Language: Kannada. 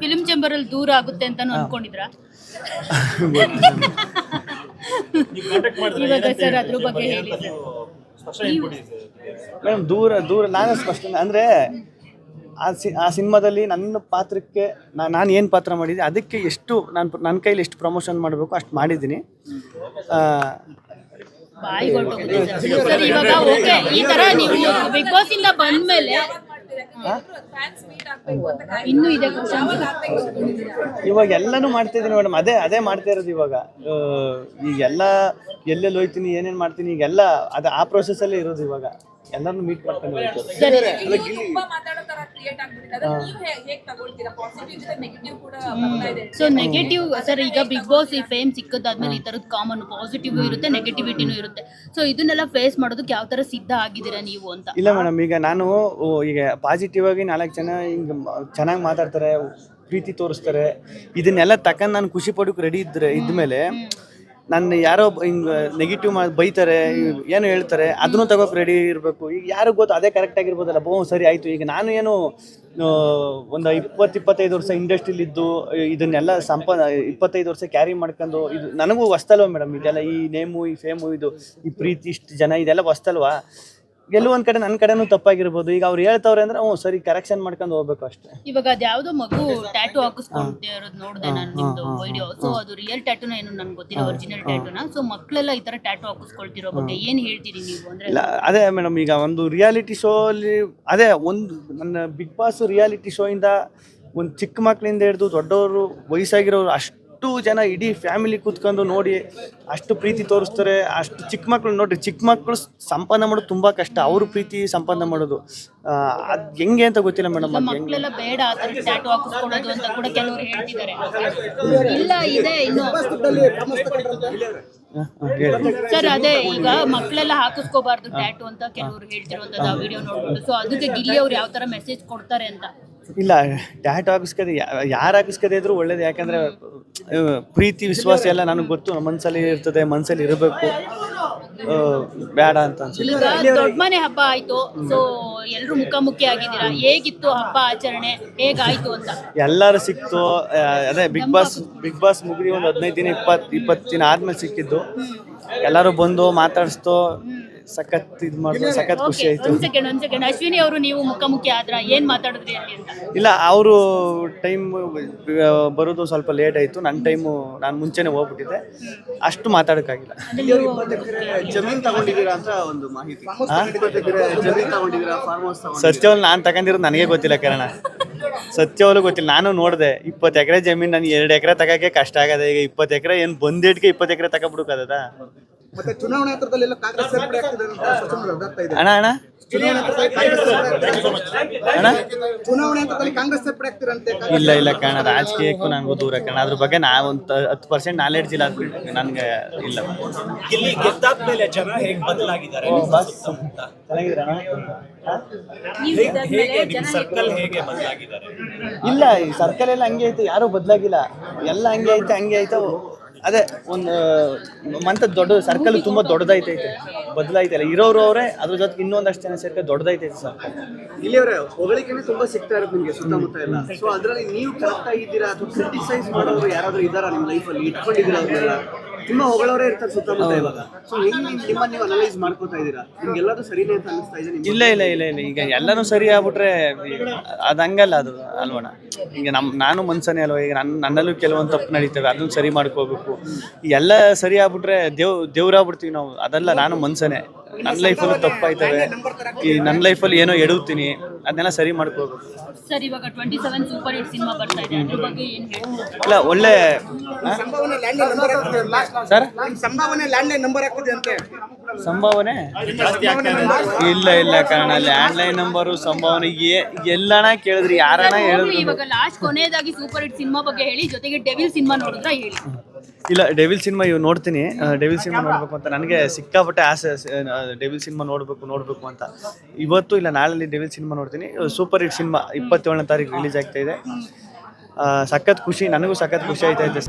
ಫಿಲ್ಮ್ ಚೇಂಬರ್ ಅಲ್ಲಿ ದೂರ ಆಗುತ್ತೆ ಅಂತ ಅನ್ಕೊಂಡಿದ್ರಾ? ಇವಾಗ ಸರ್ ಅದ್ರ ಬಗ್ಗೆ ಹೇಳಿ ಮೇಡಮ್. ದೂರ ನಾನು ಸ್ಪಷ್ಟ ಅಂದರೆ ಆ ಸಿನಿಮಾದಲ್ಲಿ ನನ್ನ ಪಾತ್ರಕ್ಕೆ ನಾನು ಏನು ಪಾತ್ರ ಮಾಡಿದ್ದೆ ಅದಕ್ಕೆ ಎಷ್ಟು ನನ್ನ ಕೈಲಿ ಎಷ್ಟು ಪ್ರಮೋಷನ್ ಮಾಡಬೇಕು ಅಷ್ಟು ಮಾಡಿದ್ದೀನಿ. ಸರ್ ಇವಾಗ ಓಕೆ, ಈ ತರ ನೀವು ಬಿಗ್ ಬಾಸ್ ಇಂದ ಬಂದ್ಮೇಲೆ ಇನ್ನೂ ಇದೆ ಇವಾಗ ಎಲ್ಲನೂ ಮಾಡ್ತಿದ್ದೀನಿ ಮೇಡಮ್. ಅದೇ ಮಾಡ್ತಾ ಇರೋದು ಇವಾಗ. ಈಗೆಲ್ಲ ಎಲ್ಲೆಲ್ಲಿ ಹೋಯ್ತೀನಿ, ಏನೇನು ಮಾಡ್ತೀನಿ, ಈಗೆಲ್ಲ ಅದು ಆ ಪ್ರೊಸೆಸ್ಸಲ್ಲೇ ಇರೋದು. ಇವಾಗ ಎಲ್ಲರನ್ನು ಮೀಟ್ ಮಾಡ್ಕೊಂಡು ಸೊ ನೆಗೆಟಿವ್ ಸರ್. ಈಗ ಬಿಗ್ ಬಾಸ್ ಈ ಫೇಮ್ ಸಿಕ್ಕದಾದ್ಮೇಲೆ ಈ ತರದ್ ಕಾಮನ್ ಪಾಸಿಟಿವ್ ಇರುತ್ತೆ, ನೆಗೆಟಿವಿಟಿನೂ ಇರುತ್ತೆ. ಸೊ ಇದನ್ನೆಲ್ಲ ಫೇಸ್ ಮಾಡೋದಕ್ಕೆ ಯಾವ ತರ ಸಿದ್ಧ ಆಗಿದ್ದೀರಾ ನೀವು ಅಂತ? ಇಲ್ಲ ಮೇಡಮ್, ಈಗ ನಾನು ಈಗ ಪಾಸಿಟಿವ್ ಆಗಿ 4 ಜನ ಹಿಂಗೆ ಚೆನ್ನಾಗಿ ಮಾತಾಡ್ತಾರೆ, ಪ್ರೀತಿ ತೋರಿಸ್ತಾರೆ, ಇದನ್ನೆಲ್ಲ ತಕ್ಕಂಡು ನಾನು ಖುಷಿ ಪಡೋಕೆ ರೆಡಿ ಇದ್ಮೇಲೆ ನನ್ನ ಯಾರೋ ಹಿಂಗೆ ನೆಗೆಟಿವ್ ಬೈತಾರೆ, ಏನು ಹೇಳ್ತಾರೆ, ಅದನ್ನು ತಗೋಕೆ ರೆಡಿ ಇರಬೇಕು. ಈಗ ಯಾರಿಗೆ ಗೊತ್ತು ಅದೇ ಕರೆಕ್ಟ್ ಆಗಿರ್ಬೋದಲ್ಲ. ಸರಿ ಆಯಿತು. ಈಗ ನಾನು ಏನು ಒಂದು 20-25 ವರ್ಷ ಇಂಡಸ್ಟ್ರಿಲಿದ್ದು ಇದನ್ನೆಲ್ಲ 25 ವರ್ಷ ಕ್ಯಾರಿ ಮಾಡ್ಕೊಂಡು ಇದು ನನಗೂ ಹೊಸ್ತಲ್ವ ಮೇಡಮ್. ಇದೆಲ್ಲ ಈ ನೇಮು, ಈ ಫೇಮು, ಇದು ಈ ಪ್ರೀತಿ, ಇಷ್ಟು ಜನ, ಇದೆಲ್ಲ ಹೊಸ್ತಲ್ವಾ. ಎಲ್ಲೋ ಒಂದು ಕಡೆ ನನ್ನ ಕಡೆನೂ ತಪ್ಪಾಗಿರ್ಬೋದು. ಈಗ ಅವ್ರು ಹೇಳ್ತವ್ರೆ ಅಂದ್ರೆ ಸರಿ ಕರೆಕ್ಷನ್ ಮಾಡ್ಕೊಂಡು ಹೋಗ್ಬೇಕು ಅಷ್ಟೇ. ಇವಾಗ ಅದ್ಯಾವುದೋ ಮಗು ಟ್ಯಾಟೂ ಹಾಕಿಸ್ಕೊಂತ ಇರೋದು ನೋಡಿದೆ ನಾನು ನಿಮ್ದು ವಿಡಿಯೋ. ಸೊ ಅದು ರಿಯಲ್ ಟ್ಯಾಟೂನ ಏನು ನನ್ಗೆ ಗೊತ್ತಿಲ್ಲ, ಒರಿಜಿನಲ್ ಟ್ಯಾಟೂನ. ಸೊ ಮಕ್ಕಳೆಲ್ಲ ಈ ತರ ಟ್ಯಾಟೂ ಹಾಕಿಸ್ಕೊಳ್ತಿರೋ ಬಗ್ಗೆ ಏನ್ ಹೇಳ್ತೀರಿ ನೀವು? ಅಂದ್ರೆ ಇಲ್ಲ, ಅದೇ ಮೇಡಮ್, ಈಗ ಒಂದು ರಿಯಾಲಿಟಿ ಶೋ ಅಲ್ಲಿ ಅದೇ ಒಂದು ನನ್ನ ಬಿಗ್ ಬಾಸ್ ರಿಯಾಲಿಟಿ ಶೋ ಇಂದ ಒಂದು ಚಿಕ್ಕ ಮಕ್ಕಳಿಂದ ಹಿಡಿದು ದೊಡ್ಡವರು, ವಯಸ್ಸಾಗಿರೋರು, ಅಷ್ಟು ಜನ ಇಡೀ ಫ್ಯಾಮಿಲಿ ಕೂತ್ಕೊಂಡು ನೋಡಿ ಅಷ್ಟು ಪ್ರೀತಿ ತೋರಿಸ್ತಾರೆ. ಅಷ್ಟು ಚಿಕ್ಕ ಮಕ್ಕಳು ನೋಡ್ರಿ, ಚಿಕ್ಕ ಮಕ್ಕಳು ಸಂಪಾದನೆ ಮಾಡೋದು ತುಂಬಾ ಕಷ್ಟ. ಅವರು ಪ್ರೀತಿ ಸಂಪಾದನೆ ಮಾಡೋದು ಅದು ಹೆಂಗೆ ಅಂತ ಗೊತ್ತಿಲ್ಲ ಮೇಡಮ್. ಮಕ್ಕಳೆಲ್ಲ ಬೇಡ ಆ ಥರ ಟ್ಯಾಟೂ ಹಾಕಿಸ್ಕೊಳ್ಳೋದು ಅಂತ ಕೂಡ ಕೆಲವರು ಹೇಳ್ತಿದ್ದಾರೆ. ಇಲ್ಲ ಇದೆ ಇನ್ನು ಸರ್. ಅದೇ ಈಗ ಮಕ್ಕಳೆಲ್ಲ ಹಾಕಿಸ್ಕೋಬಾರ್ದು ಟ್ಯಾಟೂ ಅಂತ ಕೆಲವರು ಹೇಳ್ತಿರುವಂತದ್ದು ಆ ವಿಡಿಯೋ ನೋಡ್ಬೋದು. ಸೊ ಅದಕ್ಕೆ ಗಿಲ್ಲಿ ಅವ್ರು ಯಾವ ತರ ಮೆಸೇಜ್ ಕೊಡ್ತಾರೆ ಅಂತ? ಇಲ್ಲ, ಟ್ಯಾಟೂ ಹಾಕಿಸ್ಕದೆ ಯಾರು ಹಾಕಿಸ್ಕದೆ ಇದ್ರು ಒಳ್ಳೇದು. ಯಾಕಂದ್ರೆ ಪ್ರೀತಿ ವಿಶ್ವಾಸ ಎಲ್ಲ ನನಗೆ ಗೊತ್ತು, ನಮ್ಮ ಮನಸ್ಸಲ್ಲಿ ಇರ್ತದೆ, ಮನಸ್ಸಲ್ಲಿ ಇರಬೇಕು. ಬೇಡ ಅಂತ ಅನ್ಸುತ್ತೆ. ದೊಡ್ಡ ಮನೆ ಹಬ್ಬ ಆಯ್ತು. ಸೊ ಎಲ್ರು ಮುಖಾಮುಖಿ ಆಗಿದ್ದೀರಾ, ಹೇಗಿತ್ತು ಹಬ್ಬ ಆಚರಣೆ, ಹೇಗಾಯ್ತು ಅಂತ? ಎಲ್ಲರೂ ಸಿಕ್ತು. ಅದೇ ಬಿಗ್ ಬಾಸ್ ಮುಗಿದಿ ಒಂದು 15 ದಿನ 20 ದಿನ ಆದ್ಮೇಲೆ ಸಿಕ್ಕಿದ್ದು. ಎಲ್ಲರೂ ಬಂದು ಮಾತಾಡಿಸ್ತು, ಸಖತ್ ಇದು ಮಾಡಿದ್ರು, ಸಖತ್ ಖುಷಿ ಆಯ್ತು. ಒಂದ್ ಸೆಕೆಂಡ್ ಅಶ್ವಿನಿ ಅವರು ನೀವು ಮುಖಾಮುಖಿ ಆದ್ರ ಏನ್ ಮಾತಾಡಿದ್ರಿ ಅಲ್ಲಿ ಅಂತ? ಇಲ್ಲ, ಅವರು ಟೈಮ್ ಬರೋದು ಸ್ವಲ್ಪ ಲೇಟ್ ಆಯ್ತು. ನನ್ನ ಟೈಮು ನಾನು ಮುಂಚೆನೆ ಹೋಗ್ಬಿಟ್ಟಿದ್ದೆ, ಅಷ್ಟು ಮಾತಾಡೋಕ್ಕಾಗಿಲ್ಲ. ಜಮೀನ್ ತಗೊಂಡಿದ್ದೀರಾ ಅಂತ ಒಂದು ಮಾಹಿತಿ. ಜಮೀನ್ ತಗೊಂಡಿದ್ದೀರಾ, ಫಾರ್ಮ್ ಹೌಸ್? ಸತ್ಯವಲ್ ನಾನು ತಗೊಂಡಿರೋದು ನನಗೆ ಗೊತ್ತಿಲ್ಲ ಕಾರಣ. ಸತ್ಯವಲ್ಲೂ ಗೊತ್ತಿಲ್ಲ. ನಾನು ನೋಡಿದೆ 20 ಎಕರೆ ಜಮೀನು, ನನಗೆ 2 ಎಕರೆ ತಗೋಕ್ಕೆ ಕಷ್ಟ ಆಗದೆ. ಈಗ 20 ಎಕರೆ ಏನು ಬಂದೇಟ್ಗೆ 20 ಎಕರೆ ತಗೊಬಿಡೋಕ್ಕಾಗದ? ಮತ್ತೆ ಚುನಾವಣೆ ಹತ್ರದಲ್ಲೆಲ್ಲ ಕಾಂಗ್ರೆಸ್ ಸೇರ್ಪಡೆ ಆಗ್ತಿದೆ ಅಂತ ಅದಾಗ್ತಾ ಇದೆ. ಅಣ್ಣ ಚುನಾವಣೆ ಹಂತದಲ್ಲಿ ಕಾಂಗ್ರೆಸ್ ಸೇರ್ಪಡೆ ಆಗ್ತಿರಂತೆ. ಇಲ್ಲ ಕಾರಣ, ರಾಜಕೀಯಕ್ಕೂ ನನಗೂ ದೂರ ಕಾರಣ. ಅದ್ರ ಬಗ್ಗೆ ಒಂದು 10% ನಾಲೆಡ್ಜ್ ಇಲ್ಲ ನನಗೆ. ಇಲ್ಲ, ಇಲ್ಲಿ ಗೆದ್ದಾದ್ಮೇಲೆ ಜನ ಹೇಗೆ ಬದಲಾಗಿದ್ದಾರೆ? ಸರ್ಕಲ್ ಹೇಗೆ ಬದಲಾಗಿದ್ದಾರೆ? ಇಲ್ಲ, ಈ ಸರ್ಕಲ್ ಎಲ್ಲ ಹಂಗೆ ಐತೆ, ಯಾರೂ ಬದಲಾಗಿಲ್ಲ. ಎಲ್ಲ ಹಂಗೆ ಐತೆ. ಅದೇ ಒಂದು ಮಂತ ದೊಡ್ಡ ಸರ್ಕಲ್ ತುಂಬ ದೊಡ್ಡದೈತೈತೆ, ಬದಲಾಯ್ತಲ್ಲ. ಇರೋರು ಅವರೇ, ಅದ್ರ ಜೊತೆಗೆ ಇನ್ನೊಂದಷ್ಟು ಜನ ಸೇರ್ಕೊಂಡು ದೊಡ್ಡದೈತೈತೆ ಸರ್ಕಲ್. ಇಲ್ಲಿಯವರೇ ಹೊಗಳಿಕೆನೇ ತುಂಬಾ ಸಿಗ್ತಾ ಇರೋದು ನಿಮಗೆ ಸುತ್ತಮುತ್ತ ಎಲ್ಲ. ಸೊ ಅದರಲ್ಲಿ ನೀವು ಕರೆಕ್ಟ್ ಆಗಿದ್ದೀರಾ ಅಥವಾ ಕ್ರಿಟಿಸೈಸ್ ಮಾಡೋರು ಯಾರಾದ್ರೂ ಇದ್ದಾರಾ ನಿಮ್ಮ ಲೈಫಲ್ಲಿ? ಇಟ್ಕೊಂಡಿದ್ದೀರಾ ಅವ್ರನ್ನೆಲ್ಲ? ತುಂಬಾ ಹೊಗಳವರೇ ಇರ್ತಾರೆ ಸುತ್ತಮುತ್ತ ಇವಾಗ. ಸೊ ನಿಮ್ಮ ನೀವು ಅನಲೈಸ್ ಮಾಡ್ಕೋತಾ ಇದ್ದೀರಾ? ನಿಮ್ಗೆಲ್ಲದೂ ಸರಿನೇ ಅಂತ ಅನಿಸ್ತಾ ಇದೆ? ಇಲ್ಲ. ಈಗ ಎಲ್ಲನೂ ಸರಿ ಆಗ್ಬಿಟ್ರೆ ಅದು ಹಂಗಲ್ಲ, ಅದು ಅಲ್ವಣ. ಈಗ ನಾನು ಮನ್ಸನೇ ಅಲ್ವ. ಈಗ ನನ್ನಲ್ಲೂ ಕೆಲವೊಂದು ತಪ್ಪು ನಡೀತವೆ, ಅದನ್ನು ಸರಿ ಮಾಡ್ಕೋಬೇಕು. ಎಲ್ಲ ಸರಿ ಆಗ್ಬಿಟ್ರೆ ದೇವ್ರಾಗ್ಬಿಡ್ತೀವಿ ನಾವು. ಅದೆಲ್ಲ ನಾನು ಮನ್ಸನೇ. ನನ್ನ ಲೈಫಲ್ಲೂ ತಪ್ಪಾಯ್ತವೆ. ಈ ನನ್ನ ಲೈಫಲ್ಲಿ ಏನೋ ಎಡುತ್ತೀನಿ, ಅದನ್ನೆಲ್ಲ ಸರಿ ಮಾಡ್ಕೋಬೇಕು. ಸರ್ ಇವಾಗ 27 ಸೂಪರ್ ಹಿಟ್ ಸಿನಿಮಾ ಬರ್ತಾ ಇದೆ, ಅದ್ರ ಬಗ್ಗೆ ಏನು ಹೇಳ್ತೀರಾ? ಇಲ್ಲ, ಒಳ್ಳೆ ಸರ್ ಸಂಭಾವನೆ ಲ್ಯಾಂಡ್ಲೈನ್ ನಂಬರ್ ಹಾಕೋದು ಅಂತೆ. ಸಂಭಾವನೆ ಇಲ್ಲ ಕಾರಣ. ಲ್ಯಾಂಡ್ಲೈನ್ ನಂಬರು ಸಂಭಾವನೆ ಎಲ್ಲಣ ಕೇಳಿದ್ರಿ, ಯಾರಣ ಹೇಳಿದ್ರು. ಇವಾಗ ಲಾಸ್ಟ್ ಕೊನೆಯದಾಗಿ ಸೂಪರ್ ಹಿಟ್ ಸಿನಿಮಾ ಬಗ್ಗೆ ಹೇಳಿ, ಜೊತೆಗೆ ಡೆವಿಲ್ ಸಿನಿಮಾ ನೋಡಿದ್ರ ಹೇಳಿ. ಇಲ್ಲ, ಡೆವಿಲ್ ಸಿನಿಮಾ ಇವ್ ನೋಡ್ತೀನಿ. ಡೆವಿಲ್ ಸಿನಿಮಾ ನೋಡ್ಬೇಕು ಅಂತ ನನಗೆ ಸಿಕ್ಕಾಪಟ್ಟೆ ಆಸೆ. ಡೆವಿಲ್ ಸಿನಿಮಾ ನೋಡ್ಬೇಕು ಅಂತ. ಇವತ್ತು ಇಲ್ಲ ನಾಳೆ ಡೆವಿಲ್ ಸಿನಿಮಾ ನೋಡ್ತೀನಿ. ಸೂಪರ್ ಹಿಟ್ ಸಿನಿಮಾ 27ನೇ ತಾರೀಕು ರಿಲೀಸ್ ಆಗ್ತಾ ಇದೆ. ಸಖತ್ ಖುಷಿ, ನನಗೂ ಸಖತ್ ಖುಷಿ ಆಯ್ತಾ ಇದೆ.